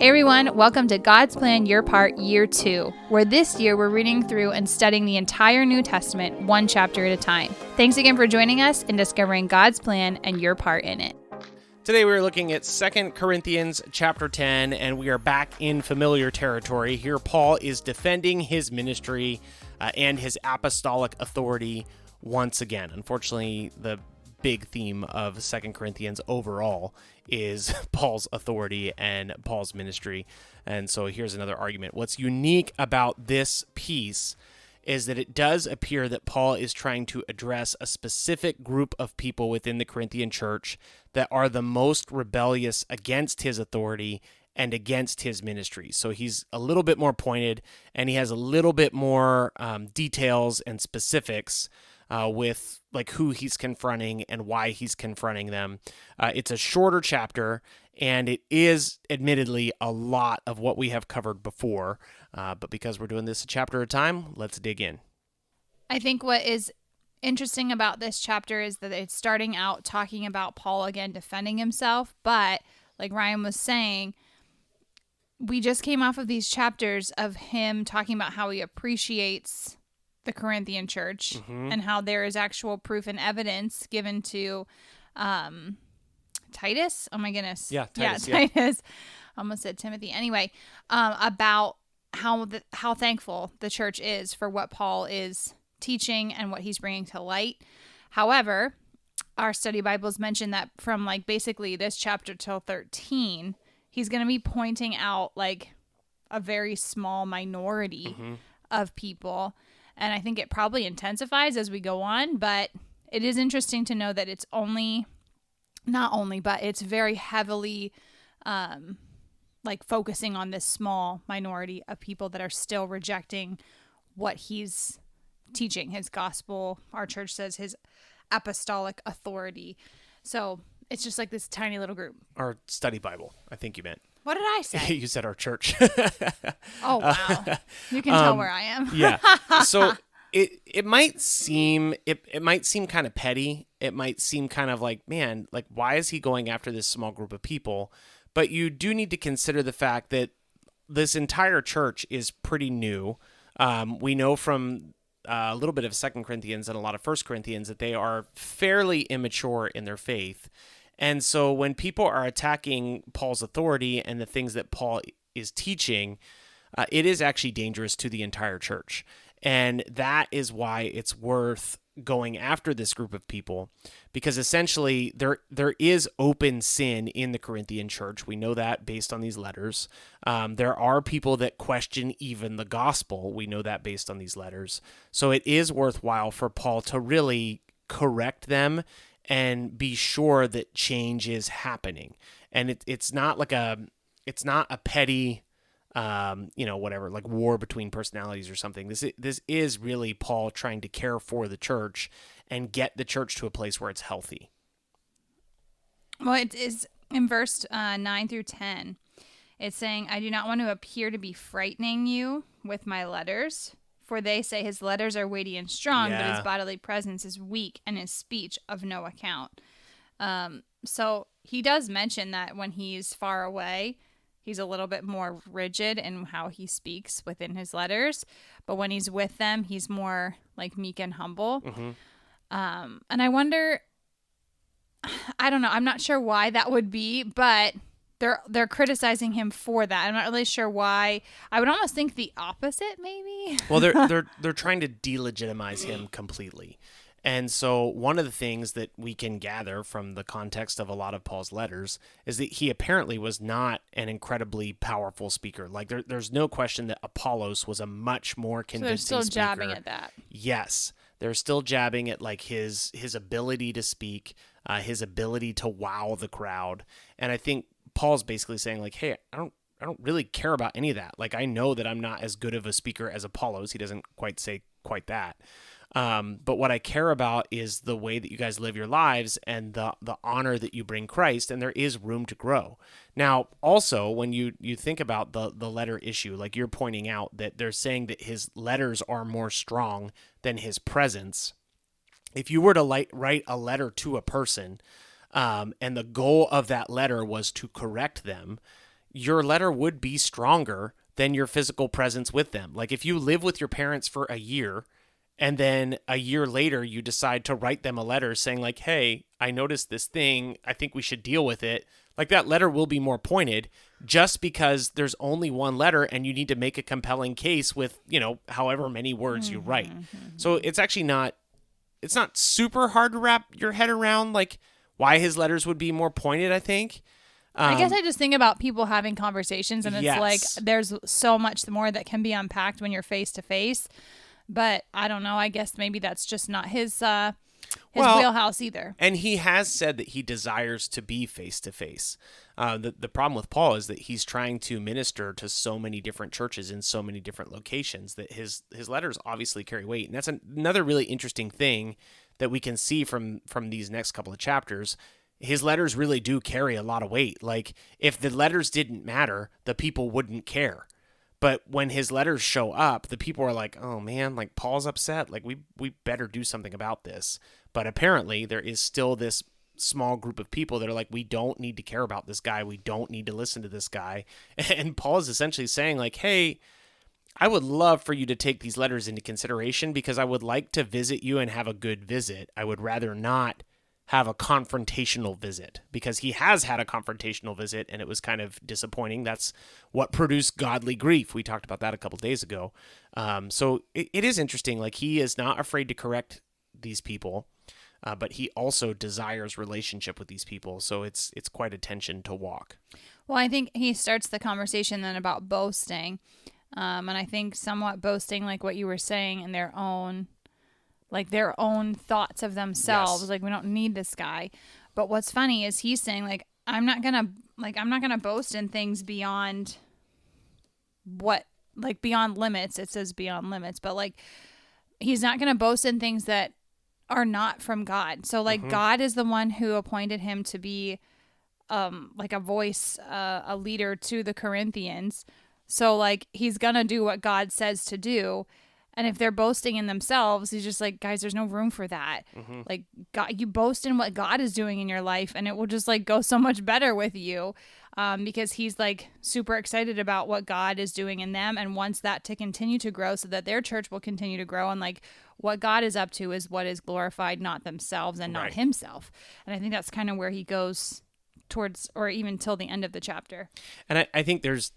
Hey everyone, welcome to God's Plan Your Part Year 2, where this year we're reading through and studying the entire New Testament one chapter at a time. Thanks again for joining us in discovering God's plan and your part in it. Today we're looking at 2 Corinthians chapter 10, and we are back in familiar territory. Here Paul is defending his ministry and his apostolic authority once again. Unfortunately, the big theme of 2 Corinthians overall is Paul's authority and Paul's ministry. And so here's another argument. What's unique about this piece is that it does appear that Paul is trying to address a specific group of people within the Corinthian church that are the most rebellious against his authority and against his ministry. So he's a little bit more pointed, and he has a little bit more details and specifics with like who he's confronting and why he's confronting them. It's a shorter chapter, and it is admittedly a lot of what we have covered before. But because we're doing this a chapter at a time, let's dig in. I think what is interesting about this chapter is that it's starting out talking about Paul again defending himself. But like Ryan was saying, we just came off of these chapters of him talking about how he appreciates the Corinthian church and how there is actual proof and evidence given to Titus. Oh my goodness. Yeah, Titus. Titus. Almost said Timothy. Anyway, about how thankful the church is for what Paul is teaching and what he's bringing to light. However, our study Bibles mention that from like basically this chapter till 13, he's going to be pointing out like a very small minority of people. And I think it probably intensifies as we go on, but it is interesting to know that it's but it's very heavily like focusing on this small minority of people that are still rejecting what he's teaching, his gospel. Our church says his apostolic authority. So it's just like this tiny little group. Our study Bible, I think you meant. What did I say? You said our church. Oh, wow. You can tell where I am. Yeah. So it might seem kind of petty. It might seem kind of like, man, like why is he going after this small group of people? But you do need to consider the fact that this entire church is pretty new. We know from a little bit of 2 Corinthians and a lot of 1 Corinthians that they are fairly immature in their faith. And so when people are attacking Paul's authority and the things that Paul is teaching, it is actually dangerous to the entire church. And that is why it's worth going after this group of people, because essentially there is open sin in the Corinthian church. We know that based on these letters. There are people that question even the gospel. We know that based on these letters. So it is worthwhile for Paul to really correct them and be sure that change is happening. And it's not a petty, whatever, like war between personalities or something. This is really Paul trying to care for the church and get the church to a place where it's healthy. Well, it is in verse 9 through 10. It's saying, I do not want to appear to be frightening you with my letters, for they say his letters are weighty and strong, but his bodily presence is weak and his speech of no account. So he does mention that when he's far away, he's a little bit more rigid in how he speaks within his letters. But when he's with them, he's more like meek and humble. And I wonder, I don't know, I'm not sure why that would be, but they're criticizing him for that. I'm not really sure why. I would almost think the opposite, maybe. Well, they're trying to delegitimize him completely. And so one of the things that we can gather from the context of a lot of Paul's letters is that he apparently was not an incredibly powerful speaker. Like there's no question that Apollos was a much more convincing speaker. So they're still jabbing at that. Yes. They're still jabbing at like his ability to speak, his ability to wow the crowd. And I think Paul's basically saying like, hey, I don't really care about any of that. Like I know that I'm not as good of a speaker as Apollos. He doesn't quite say quite that. But what I care about is the way that you guys live your lives and the honor that you bring Christ, and there is room to grow. Now, also, when you think about the letter issue, like you're pointing out that they're saying that his letters are more strong than his presence. If you were to write a letter to a person, and the goal of that letter was to correct them, your letter would be stronger than your physical presence with them. Like if you live with your parents for a year and then a year later you decide to write them a letter saying like, hey, I noticed this thing, I think we should deal with it. Like that letter will be more pointed just because there's only one letter and you need to make a compelling case with, however many words you write. So it's actually it's not super hard to wrap your head around like why his letters would be more pointed, I think. I guess I just think about people having conversations and it's like there's so much more that can be unpacked when you're face to face. But I don't know. I guess maybe that's just not his wheelhouse either. And he has said that he desires to be face to face. The problem with Paul is that he's trying to minister to so many different churches in so many different locations that his letters obviously carry weight. And that's another really interesting thing that we can see from these next couple of chapters. His letters really do carry a lot of weight. Like if the letters didn't matter, the people wouldn't care. But when his letters show up, the people are like, oh man, like Paul's upset. Like we better do something about this. But apparently there is still this small group of people that are like, we don't need to care about this guy. We don't need to listen to this guy. And Paul is essentially saying like, hey, I would love for you to take these letters into consideration because I would like to visit you and have a good visit. I would rather not have a confrontational visit because he has had a confrontational visit and it was kind of disappointing. That's what produced godly grief. We talked about that a couple of days ago. So it is interesting. Like he is not afraid to correct these people, but he also desires relationship with these people. So it's quite a tension to walk. Well, I think he starts the conversation then about boasting. And I think somewhat boasting like what you were saying in their own thoughts of themselves. Yes. Like we don't need this guy. But what's funny is he's saying like, I'm not going to boast in things beyond beyond limits. It says beyond limits, but like, he's not going to boast in things that are not from God. So like God is the one who appointed him to be, like a voice, a leader to the Corinthians. So like, he's going to do what God says to do. And if they're boasting in themselves, he's just like, guys, there's no room for that. Like, God, you boast in what God is doing in your life, and it will just like go so much better with you, because he's like super excited about what God is doing in them and wants that to continue to grow so that their church will continue to grow. And like what God is up to is what is glorified, not themselves and not himself. And I think that's kind of where he goes towards, or even till the end of the chapter. And I think there's,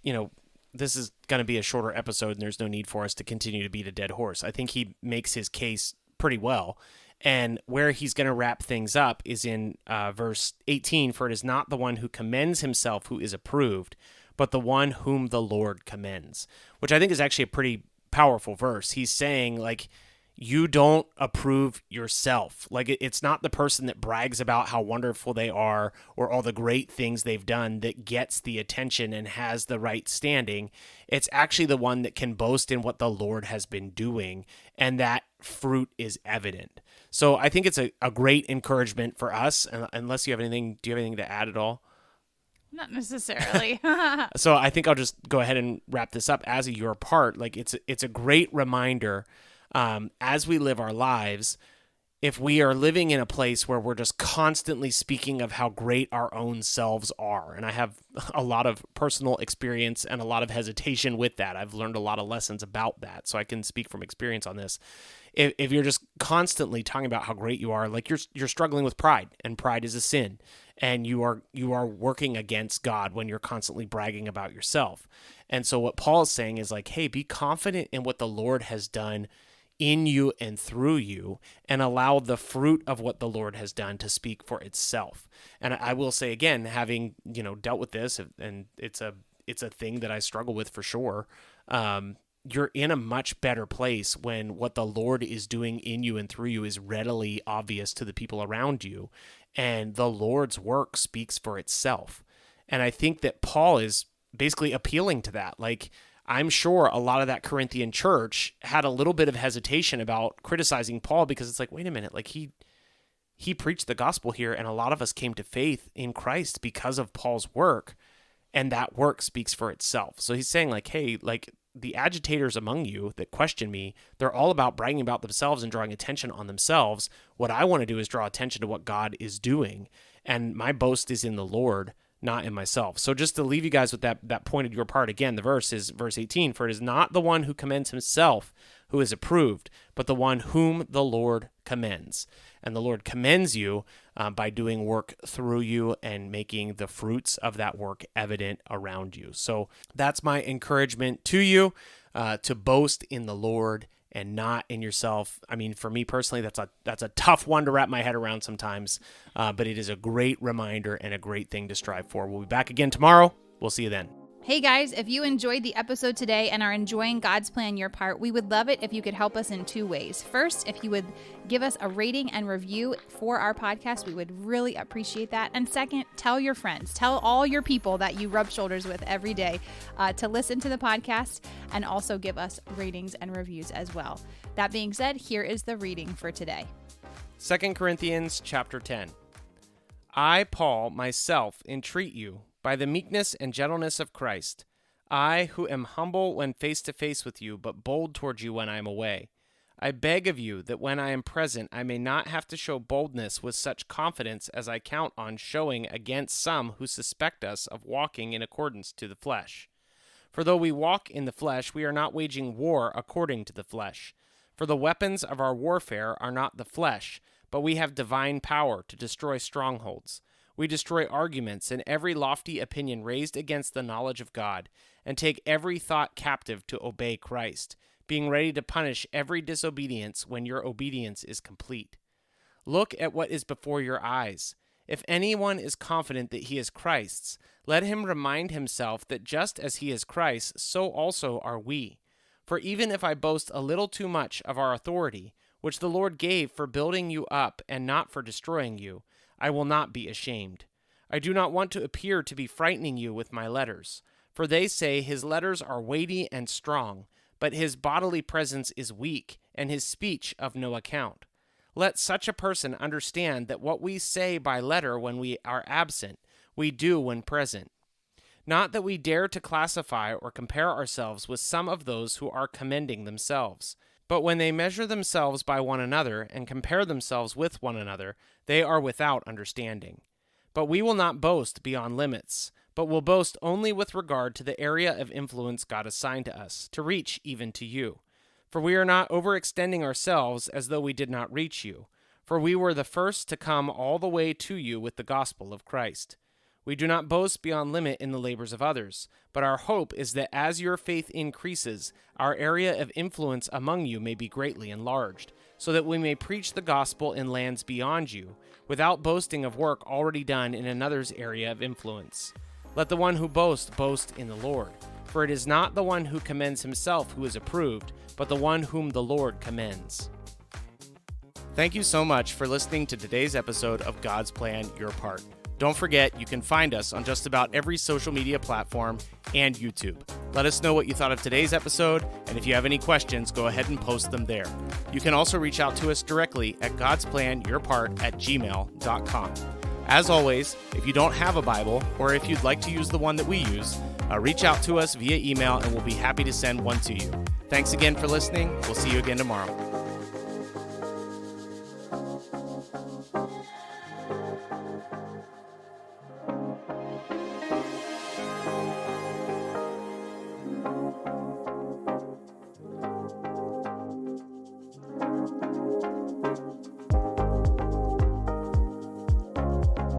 this is going to be a shorter episode and there's no need for us to continue to beat a dead horse. I think he makes his case pretty well. And where he's going to wrap things up is in verse 18, for it is not the one who commends himself who is approved, but the one whom the Lord commends, which I think is actually a pretty powerful verse. He's saying like, you don't approve yourself. Like it's not the person that brags about how wonderful they are or all the great things they've done that gets the attention and has the right standing. It's actually the one that can boast in what the Lord has been doing, and that fruit is evident. So I think it's a great encouragement for us. Unless you have anything, do you have anything to add at all? Not necessarily. So I think I'll just go ahead and wrap this up as a your part. Like it's a great reminder. As we live our lives, if we are living in a place where we're just constantly speaking of how great our own selves are, and I have a lot of personal experience and a lot of hesitation with that. I've learned a lot of lessons about that, so I can speak from experience on this. If you're just constantly talking about how great you are, like you're struggling with pride, and pride is a sin, and you are working against God when you're constantly bragging about yourself. And so what Paul is saying is like, hey, be confident in what the Lord has done in you and through you, and allow the fruit of what the Lord has done to speak for itself. And I will say again, having, dealt with this, and it's a thing that I struggle with for sure. You're in a much better place when what the Lord is doing in you and through you is readily obvious to the people around you, and the Lord's work speaks for itself. And I think that Paul is basically appealing to that. Like, I'm sure a lot of that Corinthian church had a little bit of hesitation about criticizing Paul because it's like, wait a minute, like he preached the gospel here, and a lot of us came to faith in Christ because of Paul's work, and that work speaks for itself. So he's saying like, hey, like the agitators among you that question me, they're all about bragging about themselves and drawing attention on themselves. What I want to do is draw attention to what God is doing, and my boast is in the Lord, not in myself. So just to leave you guys with that pointed your part, again, the verse is verse 18, for it is not the one who commends himself who is approved, but the one whom the Lord commends. And the Lord commends you by doing work through you and making the fruits of that work evident around you. So that's my encouragement to you, to boast in the Lord and not in yourself. I mean, for me personally, that's a tough one to wrap my head around sometimes, but it is a great reminder and a great thing to strive for. We'll be back again tomorrow. We'll see you then. Hey guys, if you enjoyed the episode today and are enjoying God's Plan Your Part, we would love it if you could help us in 2 ways. First, if you would give us a rating and review for our podcast, we would really appreciate that. And second, tell your friends, tell all your people that you rub shoulders with every day to listen to the podcast and also give us ratings and reviews as well. That being said, here is the reading for today. 2 Corinthians chapter 10. I, Paul, myself, entreat you, by the meekness and gentleness of Christ, I, who am humble when face to face with you, but bold toward you when I am away, I beg of you that when I am present I may not have to show boldness with such confidence as I count on showing against some who suspect us of walking in accordance to the flesh. For though we walk in the flesh, we are not waging war according to the flesh. For the weapons of our warfare are not the flesh, but we have divine power to destroy strongholds. We destroy arguments and every lofty opinion raised against the knowledge of God, and take every thought captive to obey Christ, being ready to punish every disobedience when your obedience is complete. Look at what is before your eyes. If anyone is confident that he is Christ's, let him remind himself that just as he is Christ, so also are we. For even if I boast a little too much of our authority, which the Lord gave for building you up and not for destroying you, I will not be ashamed. I do not want to appear to be frightening you with my letters, for they say his letters are weighty and strong, but his bodily presence is weak, and his speech of no account. Let such a person understand that what we say by letter when we are absent, we do when present. Not that we dare to classify or compare ourselves with some of those who are commending themselves. But when they measure themselves by one another and compare themselves with one another, they are without understanding. But we will not boast beyond limits, but will boast only with regard to the area of influence God assigned to us, to reach even to you. For we are not overextending ourselves as though we did not reach you, for we were the first to come all the way to you with the gospel of Christ. We do not boast beyond limit in the labors of others, but our hope is that as your faith increases, our area of influence among you may be greatly enlarged, so that we may preach the gospel in lands beyond you, without boasting of work already done in another's area of influence. Let the one who boasts boast in the Lord, for it is not the one who commends himself who is approved, but the one whom the Lord commends. Thank you so much for listening to today's episode of God's Plan Your Part. Don't forget, you can find us on just about every social media platform and YouTube. Let us know what you thought of today's episode, and if you have any questions, go ahead and post them there. You can also reach out to us directly at godsplanyourpart@gmail.com. As always, if you don't have a Bible, or if you'd like to use the one that we use, reach out to us via email, and we'll be happy to send one to you. Thanks again for listening. We'll see you again tomorrow.